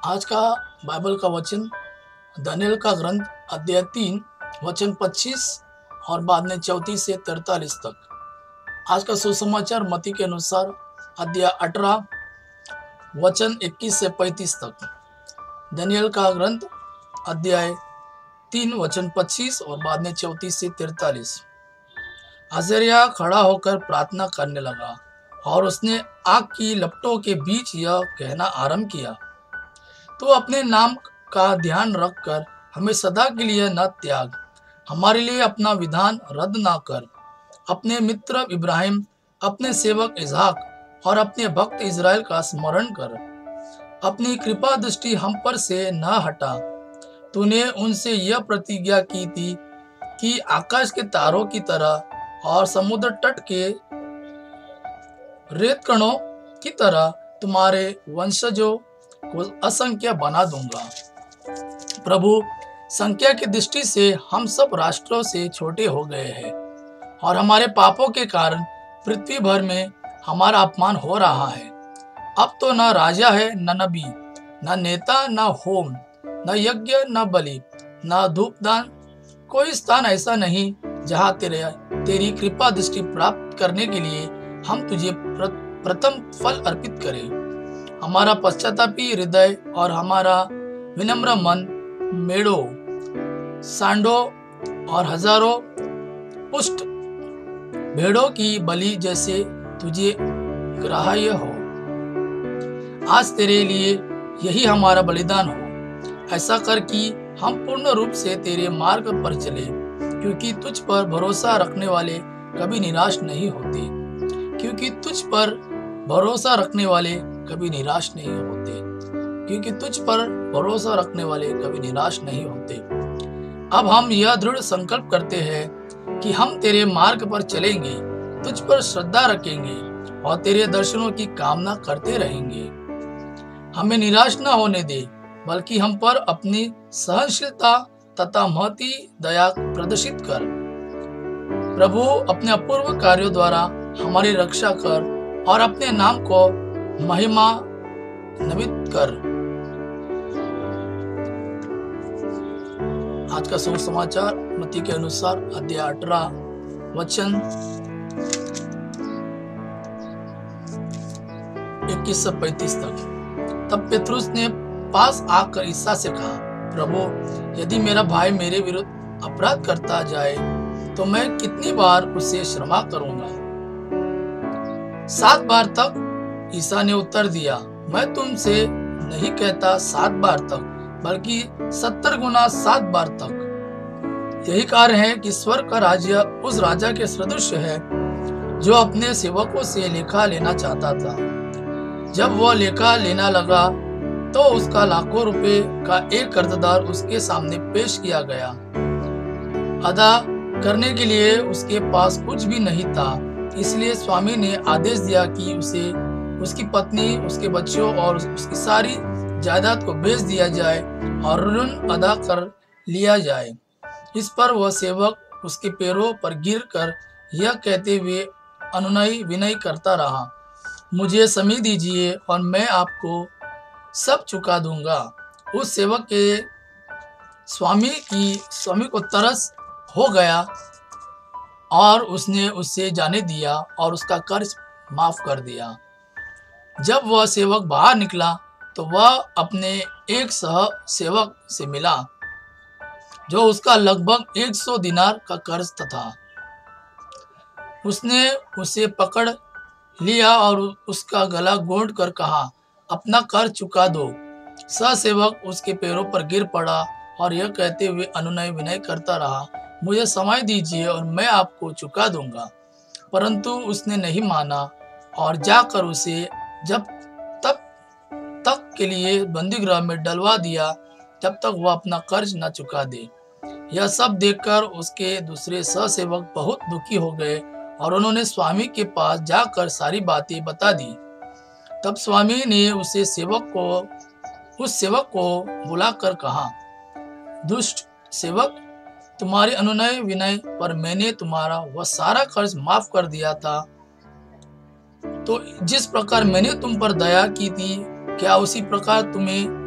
आज का बाइबल का वचन दानियेल का ग्रंथ अध्याय 3 वचन 25 और बाद में 34 से 43 तक। आज का सुसमाचार मत्ती के अनुसार अध्याय 18 वचन 21 से 35 तक। दानियेल का ग्रंथ अध्याय 3 वचन 25 और बाद में 34 से 43। अजर्या खड़ा होकर प्रार्थना करने लगा और उसने आग की लपटों के बीच यह कहना आरंभ किया, तो अपने नाम का ध्यान रखकर हमें सदा के लिए न त्याग, हमारे लिए अपना विधान रद्द न कर। अपने मित्र इब्राहिम, अपने सेवक इसहाक और अपने भक्त इज़राइल का स्मरण कर। अपनी कृपा दृष्टि हम पर से न हटा। तूने उनसे यह प्रतिज्ञा की थी कि आकाश के तारों की तरह और समुद्र तट के रेत कणों की तरह तुम्हारे वंशजों को असंख्य बना दूंगा। प्रभु, संख्या की दृष्टि से हम सब राष्ट्रों से छोटे हो गए हैं और हमारे पापों के कारण पृथ्वी भर में हमारा अपमान हो रहा है। अब तो न राजा है, न नबी, न नेता, न होम, न यज्ञ, न बलि, न धूपदान, कोई स्थान ऐसा नहीं जहाँ तेरी कृपा दृष्टि प्राप्त करने के लिए हम तुझे प्रथम फल अर्पित करें। हमारा पश्चातापी हृदय और हमारा विनम्र मन मेढ़ों, सांडों और हजारों पुष्ट भेड़ों की बलि जैसे तुझे ग्राह्य हो। आज तेरे लिए यही हमारा बलिदान हो। ऐसा कर कि हम पूर्ण रूप से तेरे मार्ग पर चले, क्योंकि तुझ पर भरोसा रखने वाले कभी निराश नहीं होते। क्योंकि तुझ पर भरोसा रखने वाले कभी निराश नहीं होते। क्योंकि तुझ पर भरोसा रखने वाले कभी निराश नहीं होते। अब हम यह दृढ़ संकल्प करते हैं कि हम तेरे मार्ग पर चलेंगे, तुझ पर श्रद्धा रखेंगे और तेरे दर्शनों की कामना करते रहेंगे। हमें निराश न होने दे, बल्कि हम पर अपनी सहनशीलता तथा महती दया प्रदर्शित कर। प्रभु, अपने अपूर्व कार्यों द्वारा हमारी रक्षा कर और अपने नाम को महिमा नवित कर। आज का सुसमाचार मत्ती के अनुसार अध्याय 18 वचन 21 से 35 तक। तब पेतरुस ने पास आकर ईसा से कहा, प्रभु, यदि मेरा भाई मेरे विरुद्ध अपराध करता जाए तो मैं कितनी बार उसे क्षमा करूंगा? 7 बार तक? ईसा ने उत्तर दिया, मैं तुमसे नहीं कहता 7 बार तक, बल्कि 70 गुना 7 बार तक। यही कारण है कि स्वर्ग का राज्य उस राजा के सदृश है जो अपने सेवकों से लेखा लेना चाहता था। जब वह लेखा लेना लगा तो उसका लाखों रुपए का एक कर्जदार उसके सामने पेश किया गया। अदा करने के लिए उसके पास कुछ भी नहीं था। इसलिए स्वामी ने आदेश दिया कि उसे, उसकी पत्नी, उसके बच्चों और उसकी सारी जायदाद को बेच दिया जाए और ऋण अदा कर लिया जाए। इस पर वह सेवक उसके पैरों पर गिरकर यह कहते हुए अनुनय विनय करता रहा, मुझे समय दीजिए और मैं आपको सब चुका दूंगा। उस सेवक के स्वामी को तरस हो गया और उसने उससे जाने दिया और उसका कर्ज माफ कर दिया। जब वह सेवक बाहर निकला तो वह अपने एक सह सेवक से मिला जो उसका लगभग 100 दिनार का कर्ज था। उसने उसे पकड़ लिया और उसका गला घोंट कर कहा, अपना कर्ज चुका दो। सह सेवक उसके पैरों पर गिर पड़ा और यह कहते हुए अनुनय विनय करता रहा, मुझे समय दीजिए और मैं आपको चुका दूंगा। परंतु उसने नहीं माना और जाकर उसे जब तक के लिए बंदीगृह में डलवा दिया जब तक वह अपना कर्ज न चुका दे। यह सब देखकर उसके दूसरे सहसेवक बहुत दुखी हो गए और उन्होंने स्वामी के पास जाकर सारी बातें बता दी। तब स्वामी ने उस सेवक को बुलाकर कहा, दुष्ट सेवक, तुम्हारे अनुनय विनय पर मैंने तुम्हारा वह सारा कर्ज माफ कर दिया था। तो जिस प्रकार मैंने तुम पर दया की थी, क्या उसी प्रकार तुम्हें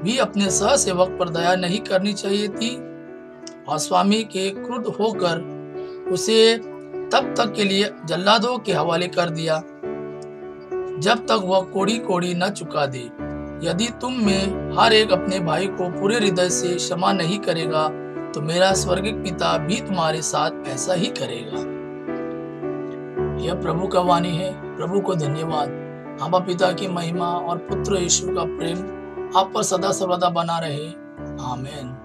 भी अपने सहसेवक पर दया नहीं करनी चाहिए थी? और स्वामी के क्रुद्ध होकर उसे तब तक के लिए जल्लादों के हवाले कर दिया जब तक वह कोड़ी कोड़ी न चुका दे। यदि तुम में हर एक अपने भाई को पूरे हृदय से क्षमा नहीं करेगा तो मेरा स्वर्गिक पिता भी तुम्हारे साथ ऐसा ही करेगा। यह प्रभु का वाणी है। प्रभु को धन्यवाद। आबा पिता की महिमा और पुत्र यीशु का प्रेम आप पर सदा सर्वदा बना रहे। आमीन।